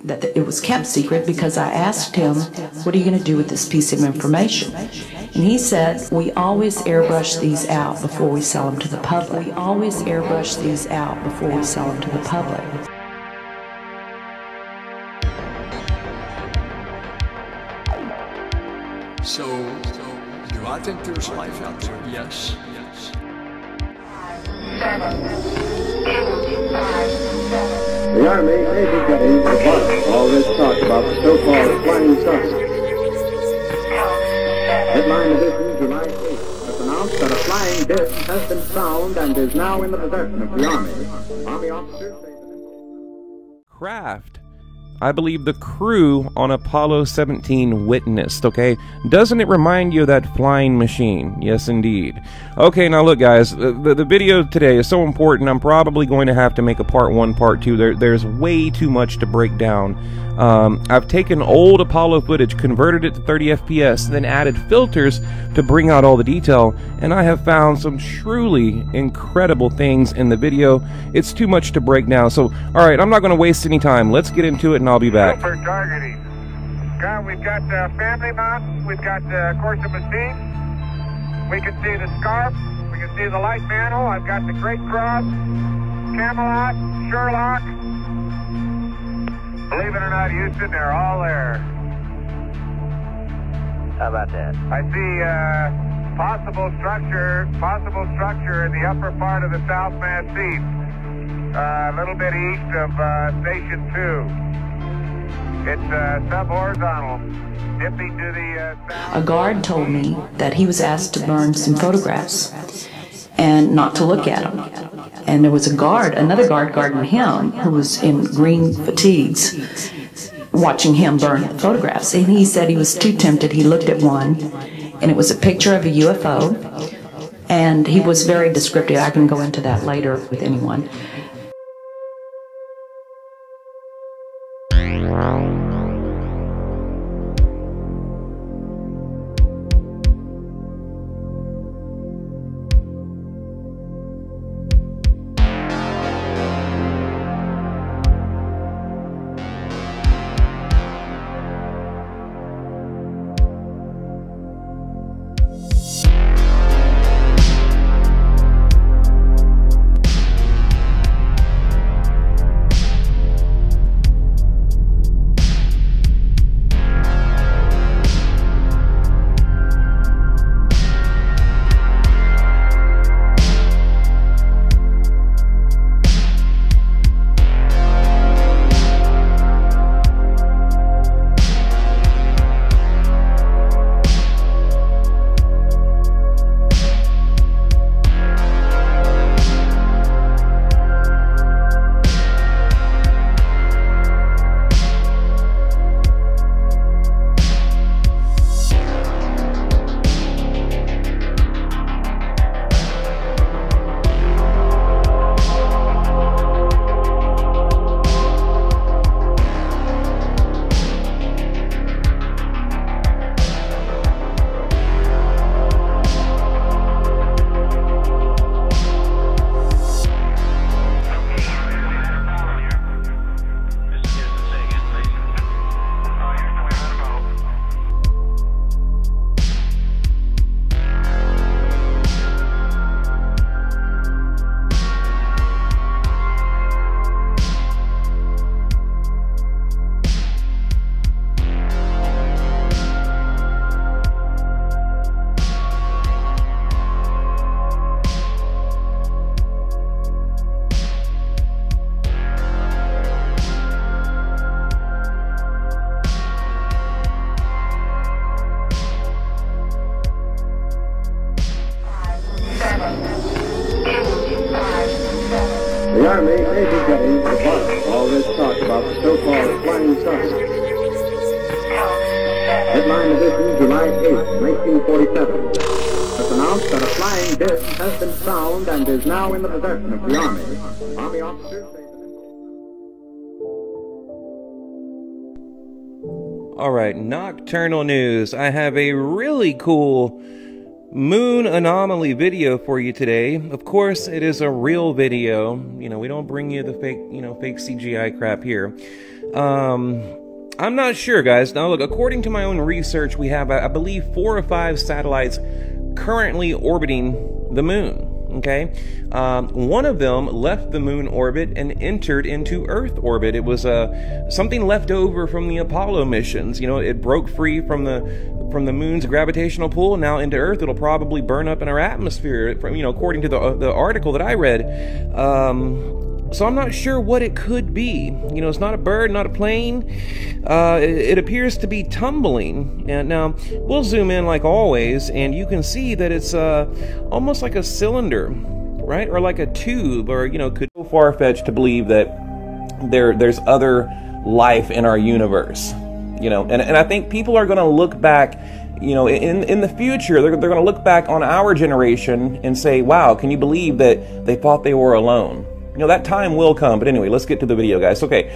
that it was kept secret because I asked him, what are you going to do with this piece of information? And he said, we always airbrush these out before we sell them to the public. We always airbrush these out before we sell them to the public. So, do I think there's life out there? Yes. Yes. 7, 2, 5, 7. The Army may be getting to bottom all this talk about the so-called flying saucer. Headline edition, July 8th, has announced that a flying disc has been found and is now in the possession of the Army. Army officers say that... Craft, I believe the crew on Apollo 17 witnessed, okay? Doesn't it remind you of that flying machine? Yes, indeed. Okay, now look, guys, the video today is so important, I'm probably going to have to make a part 1, part 2. There's way too much to break down. I've taken old Apollo footage, converted it to 30 FPS, then added filters to bring out all the detail, and I have found some truly incredible things in the video. It's too much to break down, so alright, I'm not going to waste any time. Let's get into it and I'll be back. Super targeting. We've got family mountain, we've got of course the machine. We can see the scarf, we can see the light mantle. I've got the Great Cross, Camelot, Sherlock. Believe it or not, Houston, they're all there. How about that? I see possible structure in the upper part of the South Mast East, a little bit east of Station 2. It's sub-horizontal, dipping to the south. A guard told me that he was asked to burn some photographs and not to look at them. And there was another guard guarding him, who was in green fatigues, watching him burn the photographs. And he said he was too tempted. He looked at one, and it was a picture of a UFO. And he was very descriptive. I can go into that later with anyone. The Army may be getting to bottom all this talk about the so-called flying saucer. Headline edition, July 8th, 1947. It's announced that a flying disc has been found and is now in the possession of the Army. Army officers say Alright, nocturnal news. I have a really cool moon anomaly video for you today. Of course, it is a real video. You know, we don't bring you the fake, fake CGI crap here. I'm not sure, guys. Now, look, according to my own research, we have, I believe, 4 or 5 satellites currently orbiting the moon. Okay, one of them left the moon orbit and entered into Earth orbit. It was something left over from the Apollo missions. You know, it broke free from the moon's gravitational pull. Now into Earth, it'll probably burn up in our atmosphere. From, you know, according to the article that I read. So I'm not sure what it could be. You know, it's not a bird, not a plane. It appears to be tumbling. And now we'll zoom in like always, and you can see that it's almost like a cylinder, right? Or like a tube, or, you know, could go far-fetched to believe that there's other life in our universe. You know, and I think people are going to look back, you know, in the future, they're going to look back on our generation and say, wow, can you believe that they thought they were alone? You know, that time will come. But anyway, let's get to the video, guys. Okay,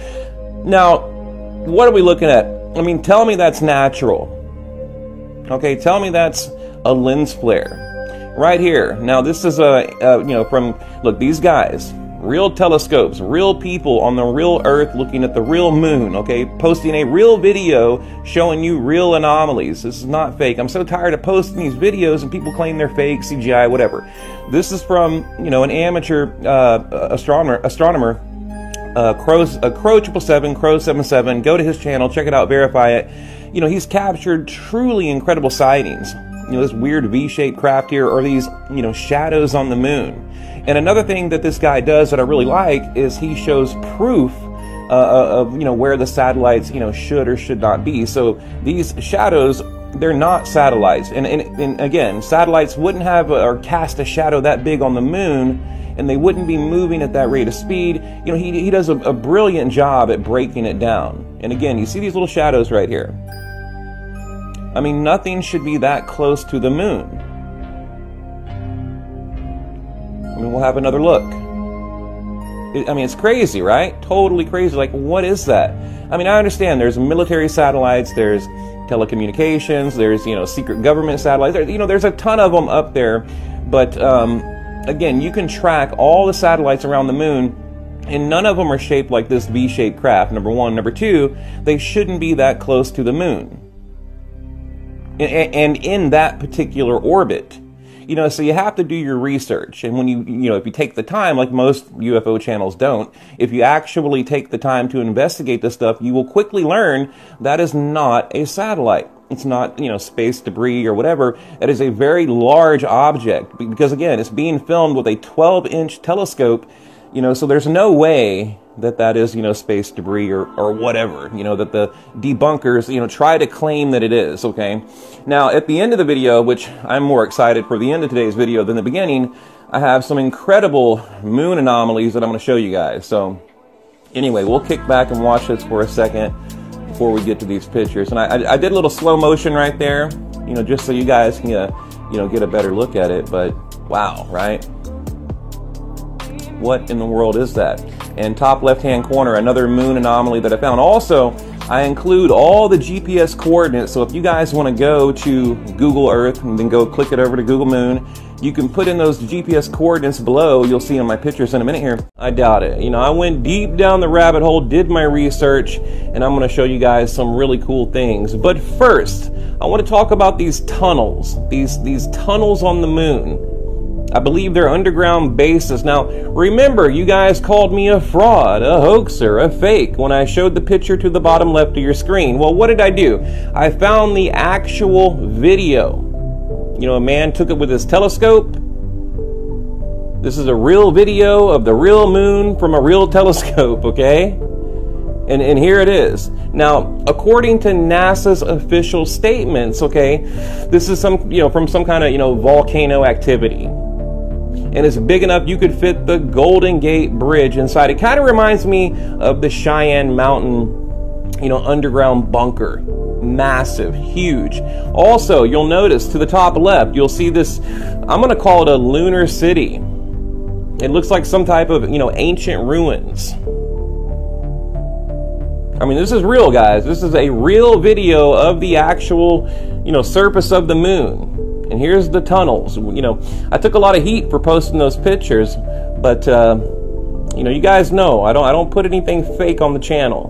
now, what are we looking at? I mean, tell me that's natural. Okay, tell me that's a lens flare. Right here. Now, this is you know, from, look, these guys, real telescopes, real people on the real Earth looking at the real moon, okay, posting a real video showing you real anomalies. This is not fake. I'm so tired of posting these videos and people claim they're fake, CGI, whatever. This is from, you know, an amateur astronomer, Crow 777, Crow 77. Go to his channel, check it out, verify it. You know, he's captured truly incredible sightings. You know, this weird V-shaped craft here, or these, you know, shadows on the moon. And another thing that this guy does that I really like is he shows proof of, you know, where the satellites, you know, should or should not be. So these shadows, they're not satellites. And again, satellites wouldn't have or cast a shadow that big on the moon, and they wouldn't be moving at that rate of speed. You know, he does a brilliant job at breaking it down. And again, you see these little shadows right here. I mean, nothing should be that close to the moon. I mean, we'll have another look. I mean, it's crazy, right? Totally crazy. Like, what is that? I mean, I understand there's military satellites, there's telecommunications, there's, you know, secret government satellites. You know, there's a ton of them up there. But, again, you can track all the satellites around the moon, and none of them are shaped like this V-shaped craft, number one. Number two, they shouldn't be that close to the moon. And in that particular orbit. You know, so you have to do your research. And when you know, if you take the time, like most UFO channels don't, if you actually take the time to investigate this stuff, you will quickly learn that is not a satellite. It's not, you know, space debris or whatever. It is a very large object because, again, it's being filmed with a 12-inch telescope, you know, so there's no way that is, you know, space debris or whatever, you know, that the debunkers, you know, try to claim that it is, okay? Now, at the end of the video, which I'm more excited for the end of today's video than the beginning, I have some incredible moon anomalies that I'm going to show you guys. So, anyway, we'll kick back and watch this for a second before we get to these pictures. And I did a little slow motion right there, you know, just so you guys can, you know, get a better look at it. But, wow, right? What in the world is that? And top left-hand corner, another moon anomaly that I found. Also, I include all the GPS coordinates, so if you guys want to go to Google Earth and then go click it over to Google Moon, you can put in those GPS coordinates below. You'll see in my pictures in a minute here. I doubt it. You know, I went deep down the rabbit hole, did my research, and I'm going to show you guys some really cool things. But first, I want to talk about these tunnels, these tunnels on the moon. I believe they're underground bases. Now, remember, you guys called me a fraud, a hoaxer, a fake when I showed the picture to the bottom left of your screen. Well, what did I do? I found the actual video. You know, a man took it with his telescope. This is a real video of the real moon from a real telescope, okay? And here it is. Now, according to NASA's official statements, okay, this is some, you know, from some kind of, you know, volcano activity. And it's big enough you could fit the Golden Gate Bridge inside. It kind of reminds me of the Cheyenne Mountain, you know, underground bunker. Massive, huge. Also, you'll notice to the top left, you'll see this, I'm going to call it a lunar city. It looks like some type of, you know, ancient ruins. I mean, this is real, guys. This is a real video of the actual, you know, surface of the moon. And here's the tunnels. You know, I took a lot of heat for posting those pictures, but you know, you guys know I don't put anything fake on the channel.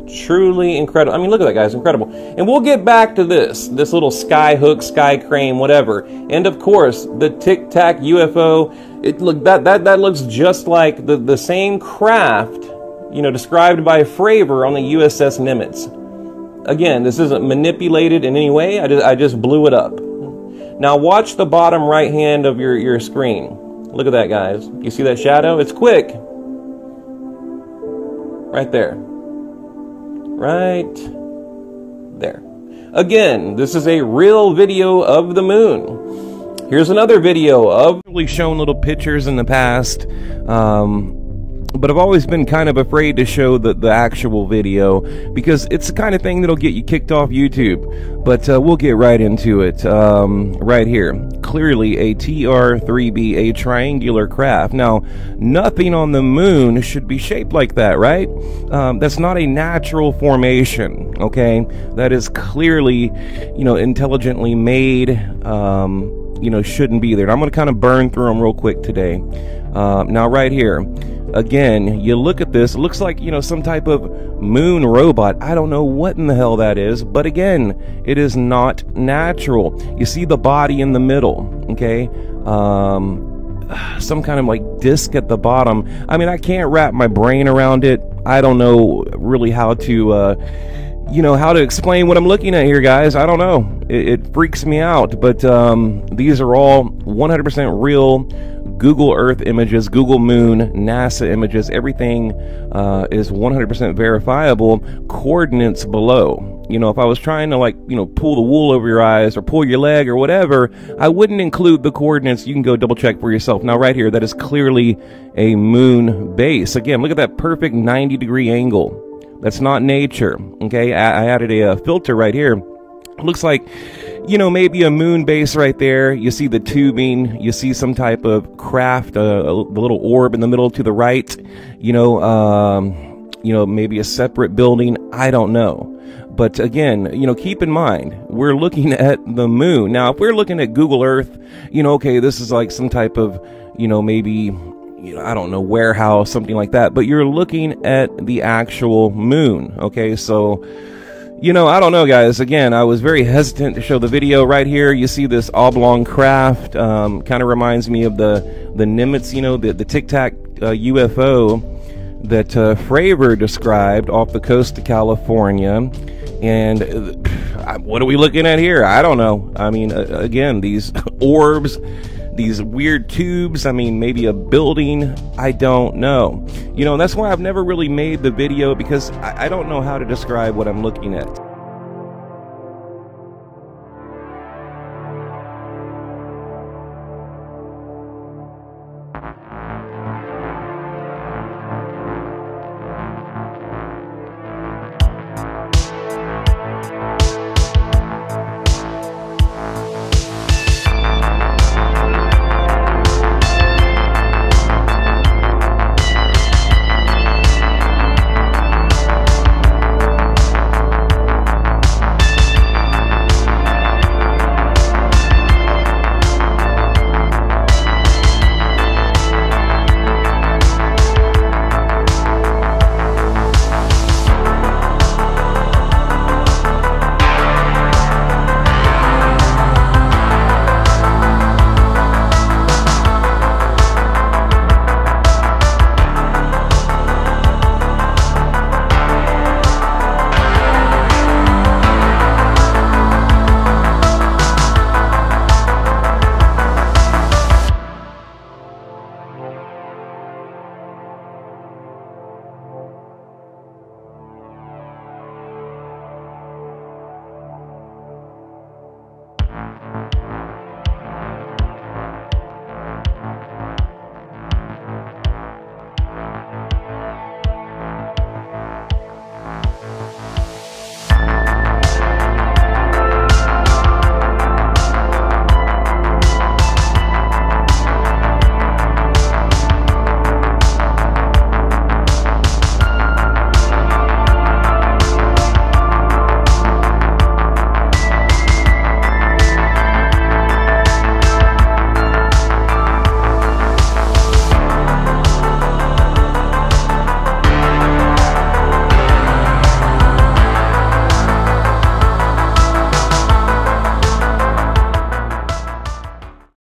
Truly incredible. I mean, look at that, guys, incredible. And we'll get back to this little sky hook, sky crane, whatever. And of course, the Tic Tac UFO. That looks just like the same craft, you know, described by Fravor on the USS Nimitz. Again, this isn't manipulated in any way. I just blew it up. Now watch the bottom right hand of your screen. Look at that, guys. You see that shadow? It's quick. Right there. Right there. Again, this is a real video of the moon. Here's another video of really shown little pictures in the past, but I've always been kind of afraid to show the actual video because it's the kind of thing that'll get you kicked off YouTube. But we'll get right into it. Right here, clearly a TR-3B, a triangular craft. Now, nothing on the moon should be shaped like that, right? That's not a natural formation, okay? That is clearly, you know, intelligently made, you know, shouldn't be there. And I'm going to kind of burn through them real quick today. Now, right here. Again, you look at this, it looks like, you know, some type of moon robot. I don't know what in the hell that is, but again, it is not natural. You see the body in the middle, okay? Some kind of like disc at the bottom. I mean, I can't wrap my brain around it. I don't know really how to, you know, how to explain what I'm looking at here, guys. I don't know. It freaks me out, but these are all 100% real Google Earth images, Google Moon, NASA images. Everything is 100% verifiable. Coordinates below. You know, if I was trying to, like, you know, pull the wool over your eyes or pull your leg or whatever, I wouldn't include the coordinates. You can go double check for yourself. Now, right here, that is clearly a moon base. Again, look at that perfect 90-degree angle. That's not nature, okay? I added a filter right here. Looks like, you know, maybe a moon base right there. You see the tubing. You see some type of craft, the little orb in the middle to the right. You know, maybe a separate building. I don't know. But again, you know, keep in mind, we're looking at the moon. Now, if we're looking at Google Earth, you know, okay, this is like some type of, you know, maybe, you know, I don't know, warehouse, something like that. But you're looking at the actual moon, okay? So, you know, I don't know, guys. Again, I was very hesitant to show the video. Right here, you see this oblong craft. Kind of reminds me of the Nimitz, you know, the Tic Tac UFO that Fravor described off the coast of California. And what are we looking at here? I don't know. I mean, again, these orbs, these weird tubes, I mean, maybe a building, I don't know. You know, that's why I've never really made the video, because I don't know how to describe what I'm looking at.